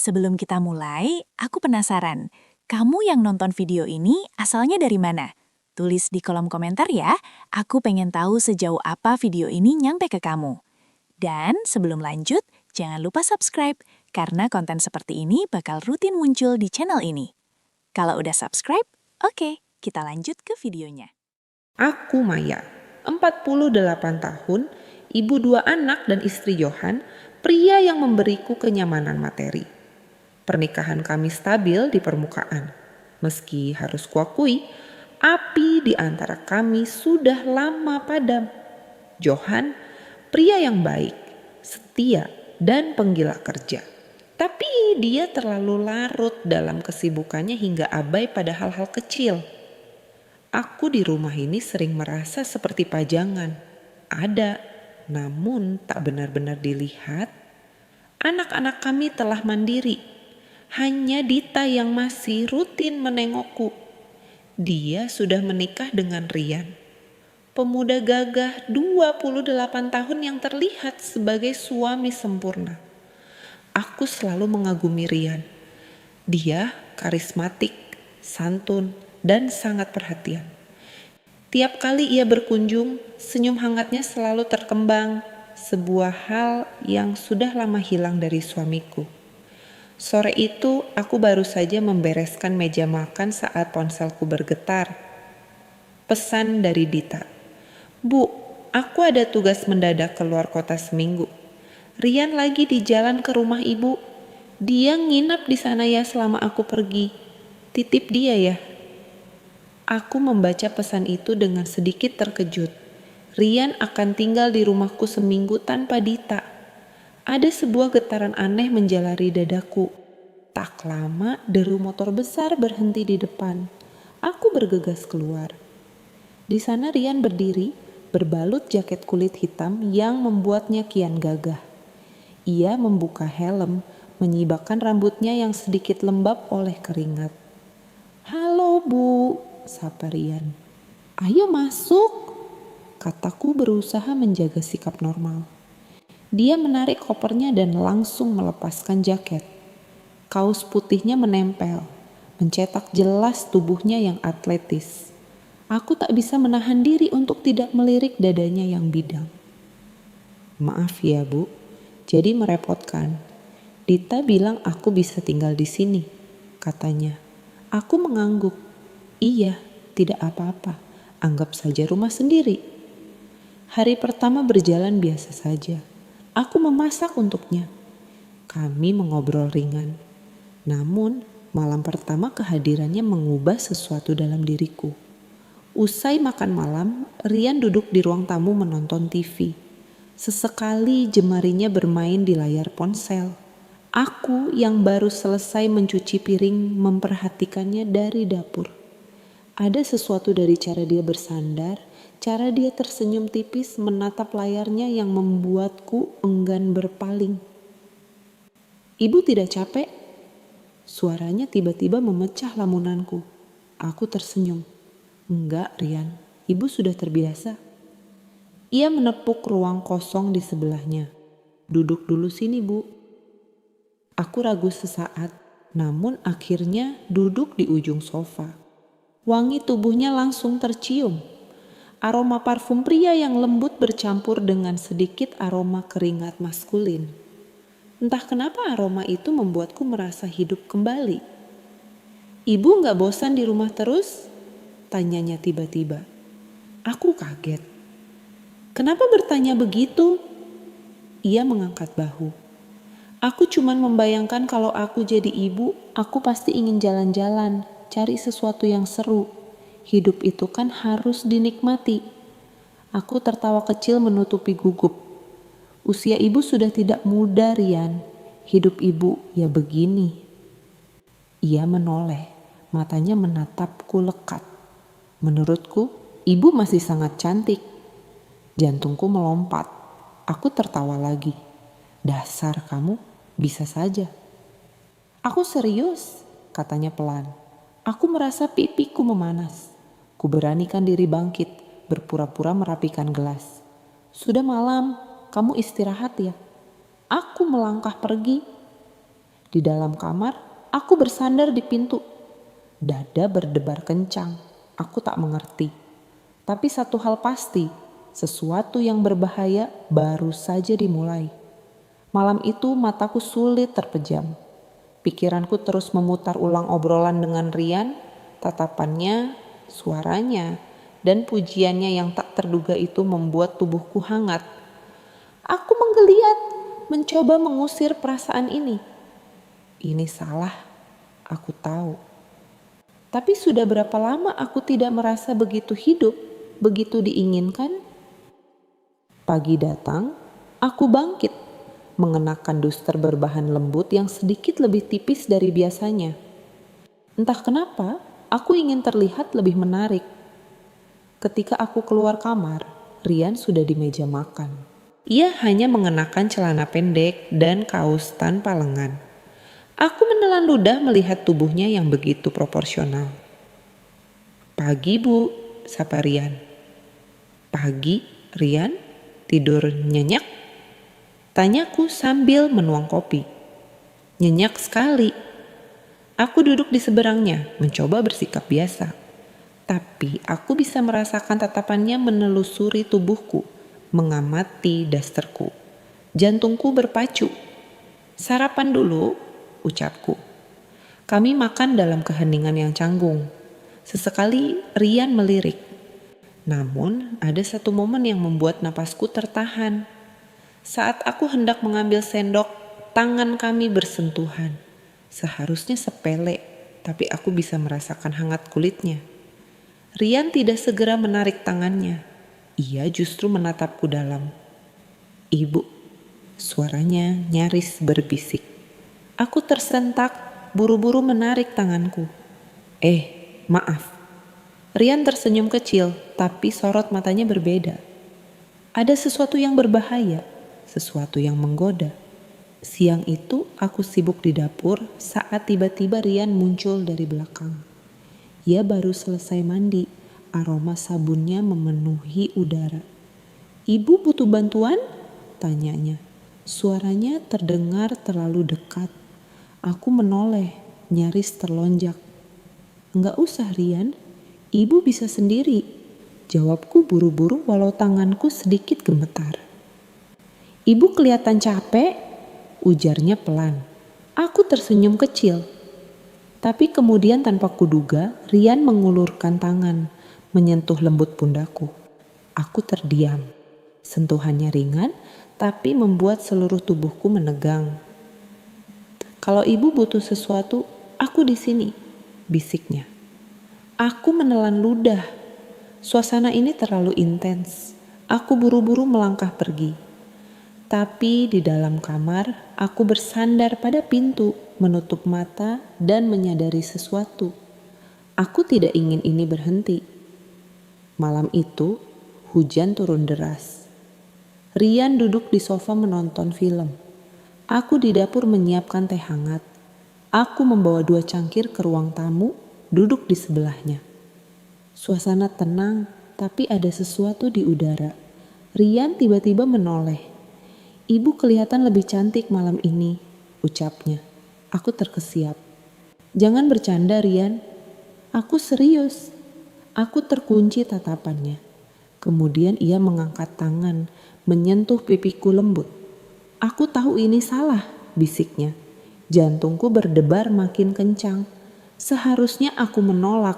Sebelum kita mulai, aku penasaran, kamu yang nonton video ini asalnya dari mana? Tulis di kolom komentar ya, aku pengen tahu sejauh apa video ini nyampe ke kamu. Dan sebelum lanjut, jangan lupa subscribe, karena konten seperti ini bakal rutin muncul di channel ini. Kalau udah subscribe, oke, kita lanjut ke videonya. Aku Maya, 48 tahun, ibu 2 anak dan istri Johan, pria yang memberiku kenyamanan materi. Pernikahan kami stabil di permukaan. Meski harus kuakui, api di antara kami sudah lama padam. Johan, pria yang baik, setia, dan penggila kerja. Tapi dia terlalu larut dalam kesibukannya hingga abai pada hal-hal kecil. Aku di rumah ini sering merasa seperti pajangan. Ada, namun tak benar-benar dilihat. Anak-anak kami telah mandiri. Hanya Dita yang masih rutin menengokku. Dia sudah menikah dengan Rian. Pemuda gagah 28 tahun yang terlihat sebagai suami sempurna. Aku selalu mengagumi Rian. Dia karismatik, santun, dan sangat perhatian. Tiap kali ia berkunjung, senyum hangatnya selalu terkembang, sebuah hal yang sudah lama hilang dari suamiku. Sore itu, aku baru saja membereskan meja makan saat ponselku bergetar. Pesan dari Dita. Bu, aku ada tugas mendadak keluar kota seminggu. Rian lagi di jalan ke rumah ibu. Dia nginap di sana ya selama aku pergi. Titip dia ya. Aku membaca pesan itu dengan sedikit terkejut. Rian akan tinggal di rumahku seminggu tanpa Dita. Ada sebuah getaran aneh menjalari dadaku. Tak lama, deru motor besar berhenti di depan. Aku bergegas keluar. Di sana Rian berdiri, berbalut jaket kulit hitam yang membuatnya kian gagah. Ia membuka helm, menyibakkan rambutnya yang sedikit lembab oleh keringat. "Halo Bu," sapa Rian. "Ayo masuk," kataku berusaha menjaga sikap normal. Dia menarik kopernya dan langsung melepaskan jaket. Kaos putihnya menempel, mencetak jelas tubuhnya yang atletis. Aku tak bisa menahan diri untuk tidak melirik dadanya yang bidang. "Maaf ya Bu, jadi merepotkan. Dita bilang aku bisa tinggal di sini," katanya. Aku mengangguk. "Iya, tidak apa-apa. Anggap saja rumah sendiri." Hari pertama berjalan biasa saja. Aku memasak untuknya. Kami mengobrol ringan. Namun, malam pertama kehadirannya mengubah sesuatu dalam diriku. Usai makan malam, Rian duduk di ruang tamu menonton TV. Sesekali jemarinya bermain di layar ponsel. Aku yang baru selesai mencuci piring memperhatikannya dari dapur. Ada sesuatu dari cara dia bersandar, cara dia tersenyum tipis menatap layarnya yang membuatku enggan berpaling. "Ibu tidak capek?" Suaranya tiba-tiba memecah lamunanku. Aku tersenyum. "Enggak, Rian. Ibu sudah terbiasa." Ia menepuk ruang kosong di sebelahnya. "Duduk dulu sini, Bu." Aku ragu sesaat, namun akhirnya duduk di ujung sofa. Wangi tubuhnya langsung tercium. Aroma parfum pria yang lembut bercampur dengan sedikit aroma keringat maskulin. Entah kenapa aroma itu membuatku merasa hidup kembali. "Ibu gak bosan di rumah terus?" tanyanya tiba-tiba. Aku kaget. "Kenapa bertanya begitu?" Ia mengangkat bahu. "Aku cuman membayangkan kalau aku jadi ibu, aku pasti ingin jalan-jalan, cari sesuatu yang seru. Hidup itu kan harus dinikmati." Aku tertawa kecil menutupi gugup. "Usia ibu sudah tidak muda, Rian. Hidup ibu ya begini." Ia menoleh, matanya menatapku lekat. Menurutku, ibu masih sangat cantik. Jantungku melompat. Aku tertawa lagi. "Dasar kamu, bisa saja." "Aku serius," katanya pelan. Aku merasa pipiku memanas. Kuberanikan diri bangkit, berpura-pura merapikan gelas. "Sudah malam, kamu istirahat ya." Aku melangkah pergi. Di dalam kamar, aku bersandar di pintu. Dada berdebar kencang. Aku tak mengerti. Tapi satu hal pasti, sesuatu yang berbahaya baru saja dimulai. Malam itu mataku sulit terpejam. Pikiranku terus memutar ulang obrolan dengan Rian, tatapannya, suaranya, dan pujiannya yang tak terduga itu membuat tubuhku hangat. Aku menggeliat, mencoba mengusir perasaan ini. Ini salah, aku tahu. Tapi sudah berapa lama aku tidak merasa begitu hidup, begitu diinginkan? Pagi datang, aku bangkit, mengenakan duster berbahan lembut yang sedikit lebih tipis dari biasanya. Entah kenapa, aku ingin terlihat lebih menarik. Ketika aku keluar kamar, Rian sudah di meja makan. Ia hanya mengenakan celana pendek dan kaos tanpa lengan. Aku menelan ludah melihat tubuhnya yang begitu proporsional. "Pagi, Bu," sapa Rian. "Pagi, Rian? Tidur nyenyak?" tanyaku sambil menuang kopi. "Nyenyak sekali." Aku duduk di seberangnya, mencoba bersikap biasa. Tapi aku bisa merasakan tatapannya menelusuri tubuhku, mengamati dasterku. Jantungku berpacu. "Sarapan dulu," ucapku. Kami makan dalam keheningan yang canggung. Sesekali Rian melirik. Namun ada satu momen yang membuat napasku tertahan. Saat aku hendak mengambil sendok, tangan kami bersentuhan. Seharusnya sepele, tapi aku bisa merasakan hangat kulitnya. Rian tidak segera menarik tangannya. Ia justru menatapku dalam. "Ibu," suaranya nyaris berbisik. Aku tersentak, buru-buru menarik tanganku. Maaf." Rian tersenyum kecil, tapi sorot matanya berbeda. Ada sesuatu yang berbahaya, sesuatu yang menggoda. Siang itu aku sibuk di dapur saat tiba-tiba Rian muncul dari belakang. Ia baru selesai mandi, aroma sabunnya memenuhi udara. "Ibu butuh bantuan?" tanyanya. Suaranya terdengar terlalu dekat. Aku menoleh, nyaris terlonjak. "Enggak usah, Rian. Ibu bisa sendiri," jawabku buru-buru walau tanganku sedikit gemetar. "Ibu kelihatan capek," ujarnya pelan. Aku tersenyum kecil. Tapi kemudian tanpa kuduga, Rian mengulurkan tangan, menyentuh lembut pundakku. Aku terdiam. Sentuhannya ringan, tapi membuat seluruh tubuhku menegang. "Kalau ibu butuh sesuatu, aku di sini," bisiknya. Aku menelan ludah. Suasana ini terlalu intens. Aku buru-buru melangkah pergi. Tapi di dalam kamar, aku bersandar pada pintu, menutup mata dan menyadari sesuatu. Aku tidak ingin ini berhenti. Malam itu, hujan turun deras. Rian duduk di sofa menonton film. Aku di dapur menyiapkan teh hangat. Aku membawa 2 cangkir ke ruang tamu, duduk di sebelahnya. Suasana tenang, tapi ada sesuatu di udara. Rian tiba-tiba menoleh. "Ibu kelihatan lebih cantik malam ini," ucapnya. Aku terkesiap. "Jangan bercanda, Rian." "Aku serius." Aku terkunci tatapannya. Kemudian ia mengangkat tangan, menyentuh pipiku lembut. "Aku tahu ini salah," bisiknya. Jantungku berdebar makin kencang. Seharusnya aku menolak,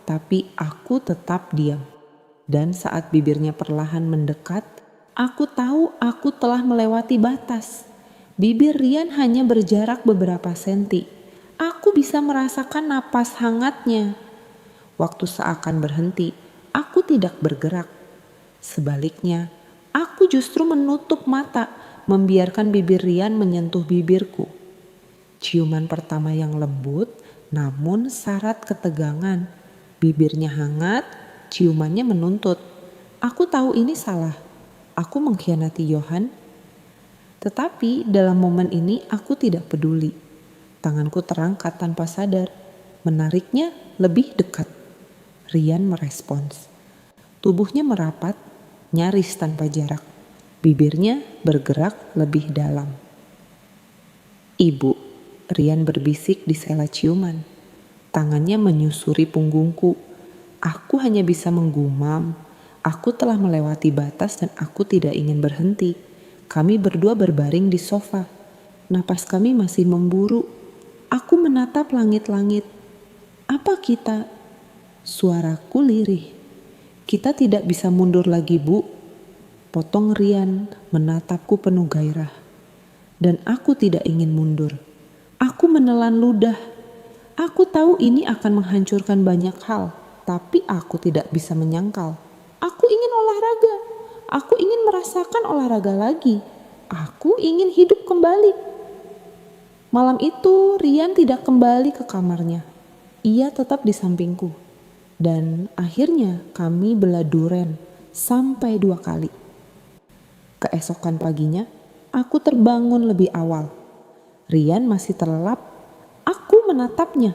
tapi aku tetap diam. Dan saat bibirnya perlahan mendekat, aku tahu aku telah melewati batas. Bibir Rian hanya berjarak beberapa senti. Aku bisa merasakan napas hangatnya. Waktu seakan berhenti, aku tidak bergerak. Sebaliknya, aku justru menutup mata, membiarkan bibir Rian menyentuh bibirku. Ciuman pertama yang lembut, namun syarat ketegangan. Bibirnya hangat, ciumannya menuntut. Aku tahu ini salah. Aku mengkhianati Johan. Tetapi dalam momen ini aku tidak peduli. Tanganku terangkat tanpa sadar, menariknya lebih dekat. Rian merespons. Tubuhnya merapat, nyaris tanpa jarak. Bibirnya bergerak lebih dalam. "Ibu," Rian berbisik di sela ciuman. Tangannya menyusuri punggungku. Aku hanya bisa menggumam. Aku telah melewati batas dan aku tidak ingin berhenti. Kami berdua berbaring di sofa. Napas kami masih memburu. Aku menatap langit-langit. Apa kita? Suaraku lirih. Kita tidak bisa mundur lagi, Bu. Potong Rian menatapku penuh gairah. Dan aku tidak ingin mundur. Aku menelan ludah. Aku tahu ini akan menghancurkan banyak hal, tapi aku tidak bisa menyangkal. Aku ingin olahraga. Aku ingin merasakan olahraga lagi. Aku ingin hidup kembali. Malam itu Rian tidak kembali ke kamarnya. Ia tetap di sampingku. Dan akhirnya kami beladuren sampai 2 kali. Keesokan paginya, aku terbangun lebih awal. Rian masih terlelap. Aku menatapnya.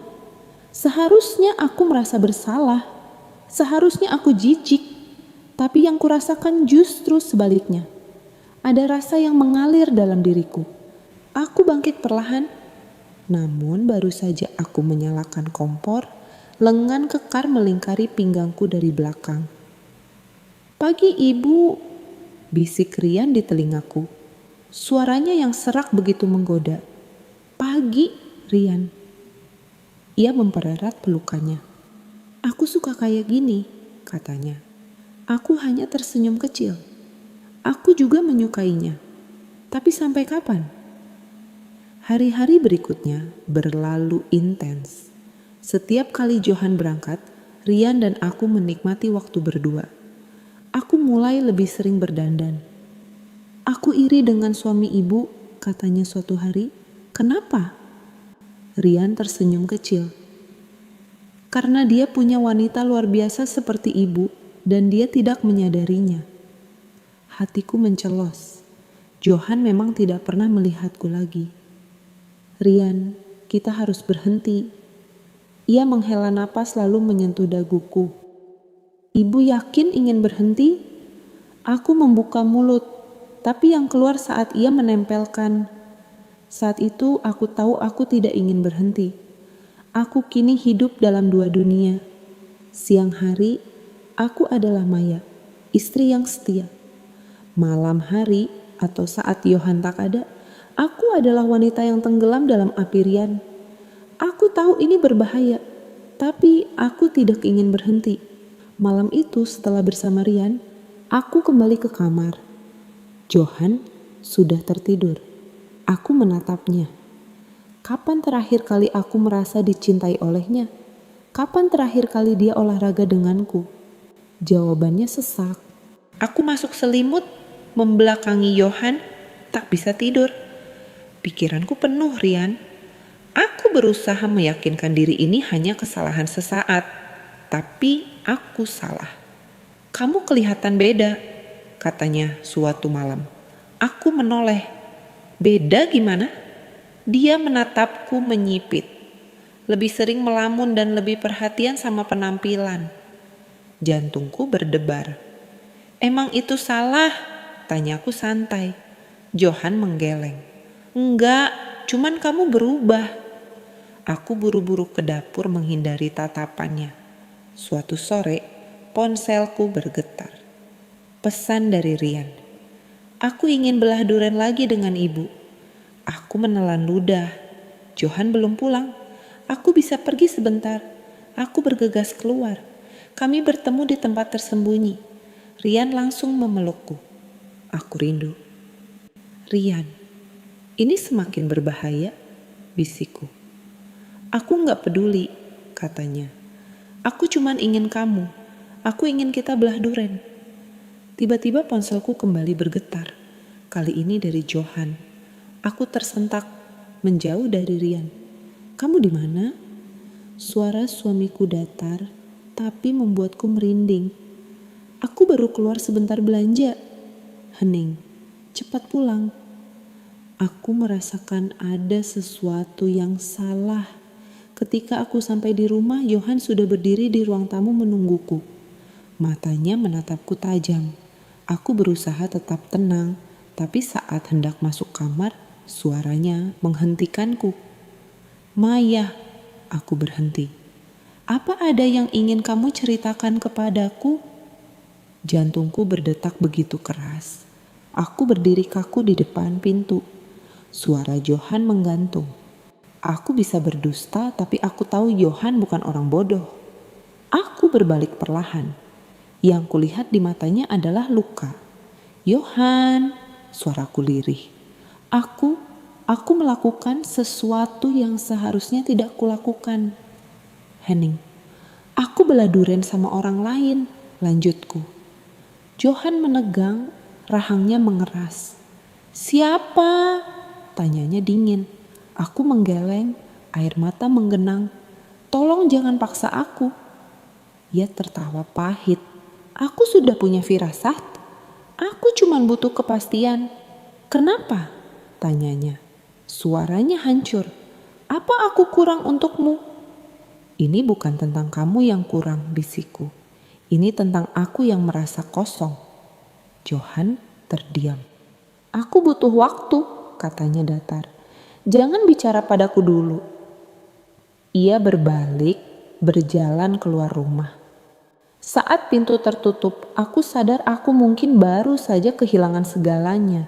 Seharusnya aku merasa bersalah. Seharusnya aku jijik. Tapi yang kurasakan justru sebaliknya. Ada rasa yang mengalir dalam diriku. Aku bangkit perlahan. Namun baru saja aku menyalakan kompor, lengan kekar melingkari pinggangku dari belakang. "Pagi, Ibu," bisik Rian di telingaku. Suaranya yang serak begitu menggoda. "Pagi, Rian." Ia mempererat pelukannya. "Aku suka kayak gini," katanya. Aku hanya tersenyum kecil. Aku juga menyukainya. Tapi sampai kapan? Hari-hari berikutnya berlalu intens. Setiap kali Johan berangkat, Rian dan aku menikmati waktu berdua. Aku mulai lebih sering berdandan. "Aku iri dengan suami Ibu," katanya suatu hari. "Kenapa?" Rian tersenyum kecil. "Karena dia punya wanita luar biasa seperti Ibu dan dia tidak menyadarinya." Hatiku mencelos. Johan memang tidak pernah melihatku lagi. "Rian, kita harus berhenti." Ia menghela napas lalu menyentuh daguku. "Ibu yakin ingin berhenti?" Aku membuka mulut, tapi yang keluar saat ia menempelkan. Saat itu aku tahu aku tidak ingin berhenti. Aku kini hidup dalam 2 dunia. Siang hari, aku adalah Maya, istri yang setia. Malam hari atau saat Johan tak ada, aku adalah wanita yang tenggelam dalam api Rian. Aku tahu ini berbahaya, tapi aku tidak ingin berhenti. Malam itu setelah bersama Rian, aku kembali ke kamar. Johan sudah tertidur. Aku menatapnya. Kapan terakhir kali aku merasa dicintai olehnya? Kapan terakhir kali dia olahraga denganku? Jawabannya sesak. Aku masuk selimut, membelakangi Johan, tak bisa tidur. Pikiranku penuh, Rian. Aku berusaha meyakinkan diri ini hanya kesalahan sesaat, tapi aku salah. "Kamu kelihatan beda," katanya suatu malam. Aku menoleh. "Beda gimana?" Dia menatapku menyipit. Lebih sering melamun dan lebih perhatian sama penampilan. Jantungku berdebar. "Emang itu salah?" tanyaku santai. Johan menggeleng. "Enggak, cuman kamu berubah." Aku buru-buru ke dapur menghindari tatapannya. Suatu sore, ponselku bergetar. Pesan dari Rian. "Aku ingin belah durian lagi dengan Ibu." Aku menelan ludah. Johan belum pulang. Aku bisa pergi sebentar. Aku bergegas keluar. Kami bertemu di tempat tersembunyi. Rian langsung memelukku. Aku rindu. "Rian, ini semakin berbahaya," bisikku. "Aku gak peduli," katanya. "Aku cuman ingin kamu. Aku ingin kita belah durian." Tiba-tiba ponselku kembali bergetar. Kali ini dari Johan. Aku tersentak, menjauh dari Rian. "Kamu di mana?" Suara suamiku datar, tapi membuatku merinding. "Aku baru keluar sebentar belanja." Hening. "Cepat pulang." Aku merasakan ada sesuatu yang salah. Ketika aku sampai di rumah, Johan sudah berdiri di ruang tamu menungguku. Matanya menatapku tajam. Aku berusaha tetap tenang, tapi saat hendak masuk kamar, suaranya menghentikanku. Maya, aku berhenti. Apa ada yang ingin kamu ceritakan kepadaku? Jantungku berdetak begitu keras. Aku berdiri kaku di depan pintu. Suara Johan menggantung. Aku bisa berdusta, tapi aku tahu Johan bukan orang bodoh. Aku berbalik perlahan. Yang kulihat di matanya adalah luka. Johan, suaraku lirih. Aku melakukan sesuatu yang seharusnya tidak kulakukan. Henning, aku bela duren sama orang lain, lanjutku. Johan menegang, rahangnya mengeras. Siapa? Tanyanya dingin. Aku menggeleng, air mata menggenang. Tolong jangan paksa aku. Ia tertawa pahit. Aku sudah punya firasat. Aku cuma butuh kepastian. Kenapa? Tanyanya. Suaranya hancur. Apa aku kurang untukmu? Ini bukan tentang kamu yang kurang, bisikku. Ini tentang aku yang merasa kosong. Johan terdiam. Aku butuh waktu, katanya datar. Jangan bicara padaku dulu. Ia berbalik, berjalan keluar rumah. Saat pintu tertutup, aku sadar aku mungkin baru saja kehilangan segalanya.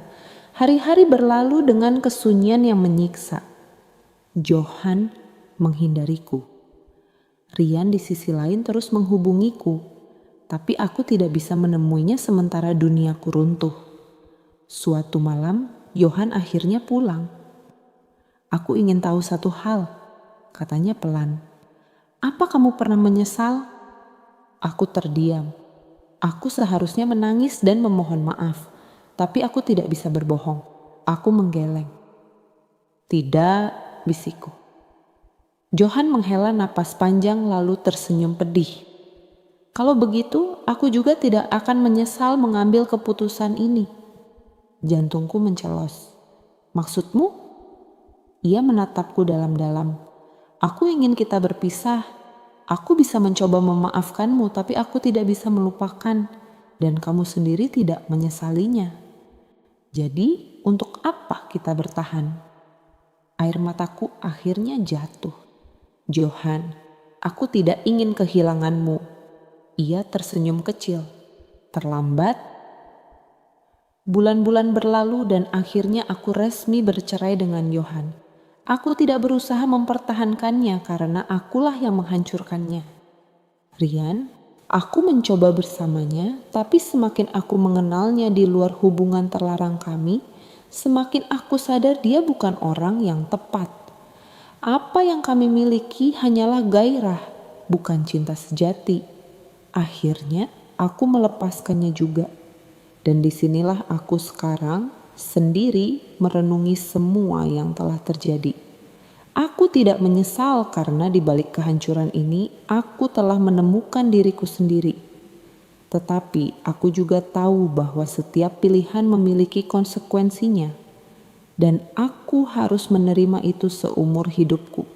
Hari-hari berlalu dengan kesunyian yang menyiksa. Johan menghindariku. Rian di sisi lain terus menghubungiku, tapi aku tidak bisa menemuinya sementara duniaku runtuh. Suatu malam, Johan akhirnya pulang. Aku ingin tahu satu hal, katanya pelan. Apa kamu pernah menyesal? Aku terdiam. Aku seharusnya menangis dan memohon maaf, tapi aku tidak bisa berbohong. Aku menggeleng. Tidak, bisikku. Johan menghela napas panjang lalu tersenyum pedih. Kalau begitu, aku juga tidak akan menyesal mengambil keputusan ini. Jantungku mencelos. Maksudmu? Ia menatapku dalam-dalam. Aku ingin kita berpisah. Aku bisa mencoba memaafkanmu, tapi aku tidak bisa melupakan. Dan kamu sendiri tidak menyesalinya. Jadi, untuk apa kita bertahan? Air mataku akhirnya jatuh. Johan, aku tidak ingin kehilanganmu. Ia tersenyum kecil. Terlambat. Bulan-bulan berlalu dan akhirnya aku resmi bercerai dengan Johan. Aku tidak berusaha mempertahankannya karena akulah yang menghancurkannya. Rian, aku mencoba bersamanya, tapi semakin aku mengenalnya di luar hubungan terlarang kami, semakin aku sadar dia bukan orang yang tepat. Apa yang kami miliki hanyalah gairah, bukan cinta sejati. Akhirnya aku melepaskannya juga. Dan disinilah aku sekarang sendiri merenungi semua yang telah terjadi. Aku tidak menyesal karena di balik kehancuran ini aku telah menemukan diriku sendiri. Tetapi aku juga tahu bahwa setiap pilihan memiliki konsekuensinya. Dan aku harus menerima itu seumur hidupku.